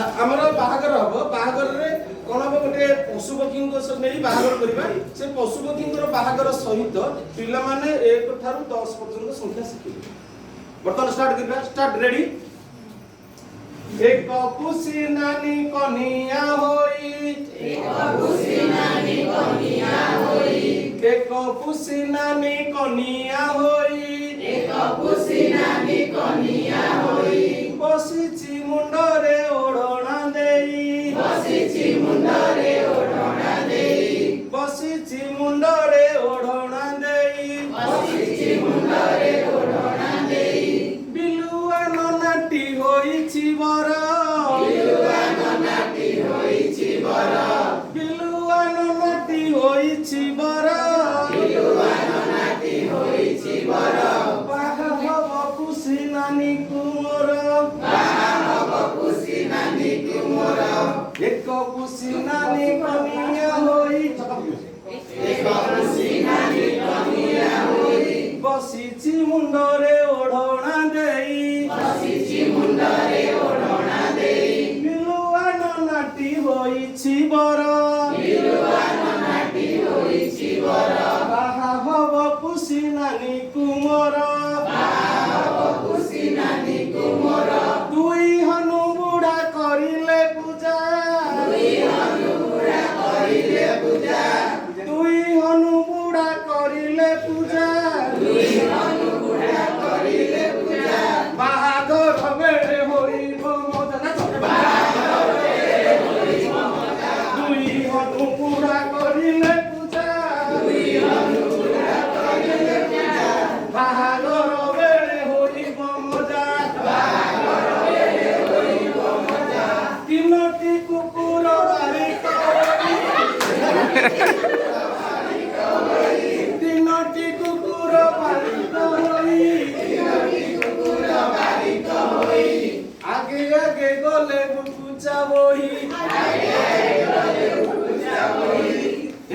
आमर बाहागर हम बाहागर कौन हम गोटे पशुपक्षी नहीं बाहागर करवा से पशुपक्षी बाहागर सहित पिला माने 1 ठारू 10 पर्यंत संख्या शिखे बर्तमान स्टार्ट रेडी एक खुशी नानी कनिया होई एक खुशी नानी कनिया होई एक खुशी नानी कनिया होई एक खुशी नानी कनिया होई बसिची मुंडरे ओढणा देई बसिची मुंडरे ओढणा देई बसिची मुंडरे ओढणा देई बसिची मुंडरे ओढणा देई बिलुआ ननाटी होईची बरा बिलुआ ननाटी होईची बरा बिलुआ ननाटी होईची बरा बिलुआ ननाटी होईची बरा बाहा हब खुशी नानी कुमोर बाहा हब खुशी नानी कुमोर एक खुशी नानी कनिया होई एक खुशी नानी कनिया होई बसिची मुंडरे ओढणा देई बसिची मुंडरे ओढणा देई बिलुआ ननाटी होईची बरा बिलुआ ननाटी होईची बरा बाहा हब खुशी नानी कुमोर बाहा हब खुशी नानी कुमोर दुई हनु बुढ़ा करिले पूजा दुई हनु बुढ़ा करिले पूजा दुई हनु बुढ़ा करिले पूजा दुई हनु बुढ़ा करिले पूजा बाहागर बेले होइब मजा बाहागर बेले होइब मजा दुई हनु बुढ़ा करिले पूजा दुई हनु बुढ़ा करिले पूजा बाहागर बेले होइब मजा बाहागर बेले होइब मजा तीनोटी कुकुर बारिक तीनोटी कुकुर बारिक होई तीनोटी कुकुर बारिक होई आगे आगे गले बुकुचा होई आगे आगे गले बुकुचा होई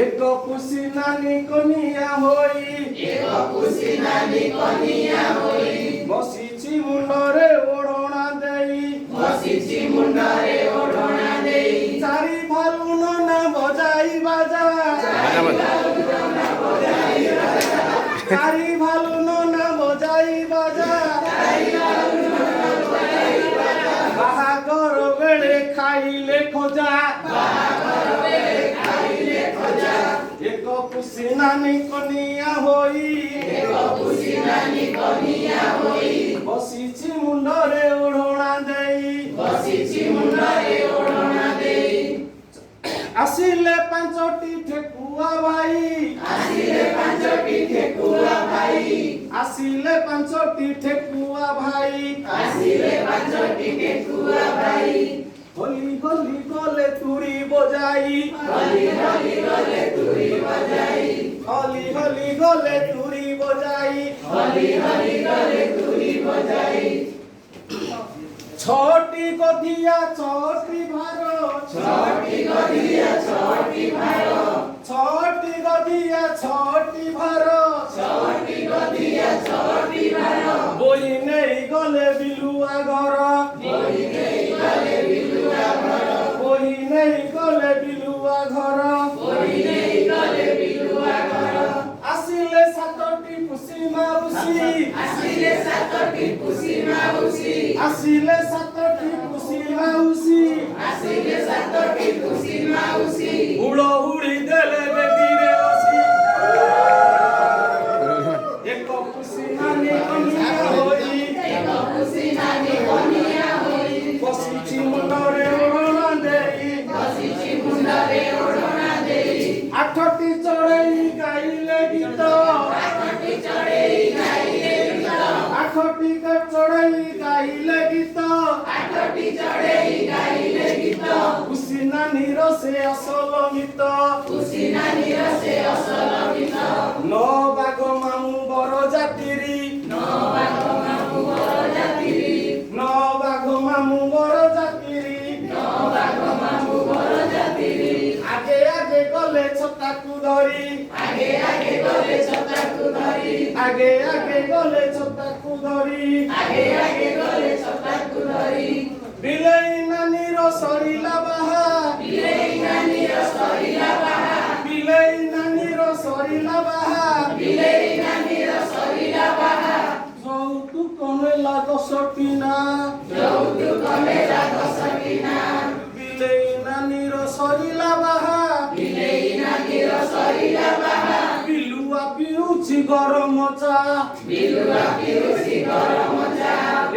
एक खुशी नानी कनिया होई एक खुशी नानी कनिया होई बसिची मुंडरे ओढणा देई बसिची मुंडरे ओढणा देई चारि फालुन ना बजाई बाजा चारि फालुन ना बजाई बाजा चारि फालुन ना बजाई बाजा चारि फालुन ना बजाई बाजा बाहागर बेले खाइले खोजा बाहागर बेले खाइले खोजा एक खुशी नानी कनिया होई एक खुशी नानी कनिया होई बसिची मुंडरे ओढणा देई बसिची मुंडरे ओढणा देई आसिले पांचटी ठेकुआ भाई आसिले पांचटी ठेकुआ भाई आसिले पांचटी ठेकुआ भाई आसिले पांचटी ठेकुआ भाई होली होली गले तुरी बजाई होली होली गले तुरी बजाई होली होली गले तुरी बजाई होली होली गले तुरी बजाई छोटी गधिया छोटी भारो छोटी गधिया छोटी भारो छोटी गधिया छोटी भारो छोटी गधिया छोटी भारो बोई नहीं गले बिलुआ घर बोई नहीं गले बिलुआ घर बोई नहीं गले बिलुआ घर बोई नहीं गले बिलुआ घर आसिले सातटी खुशी माउसी आसिले सातटी खुशी माउसी आसिले सातटी खुशी माउसी आसिले सातटी खुशी माउसी उड़ो उड़ी देले बेटीरे ओसी एक खुशी नानी कनिया होई एक खुशी नानी कनिया होई बसिची मुंडरे ओढणा देई बसिची मुंडरे ओढणा देई आठटी चढ़ई गाइले गीत आठटी चढ़ई गाइले गीत आठटी चढ़ई गाइले गीत आठटी चढ़ई गाइले गीत खुशी नानी रसे असल गीत खुशी नानी रसे असल गीत नो बाग मामू बर जातिरी नो बाग मामू बर जातिरी नो बाग मामू बर जातिरी नो बाग मामू बर जातिरी आगे आगे गले छताकू धरी आगे आगे गले छताकू धरी आगे आगे गले छताकू धरी आगे आगे गले छताकू धरी बिलाई नानी रो ସରିଲା ବାହା ବିଲେଇ ନାନୀର ସରିଲା ବାହା ଯୌତୁକ ନେଲା 10ଟି ନା ବିଲେଇ ନାନୀର ସରିଲା ବାହା ବିଲୁଆ ପିଉଛି ଗରମ ଚା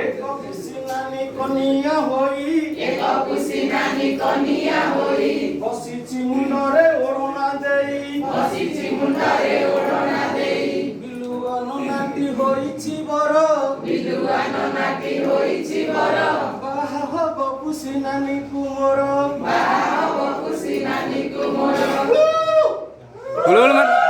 ଏକ ଖୁସି ନାନୀ କନିଆ ହୋଇ ବସିଛି ମୁଣ୍ଡରେ ଓଢ଼ଣା ଦେଇ ବିଲୁଆ ନନାଟି ହୋଇଛି ବର ବାହା ହବ ଖୁସି ନାନୀକୁ ମୋର Ulul,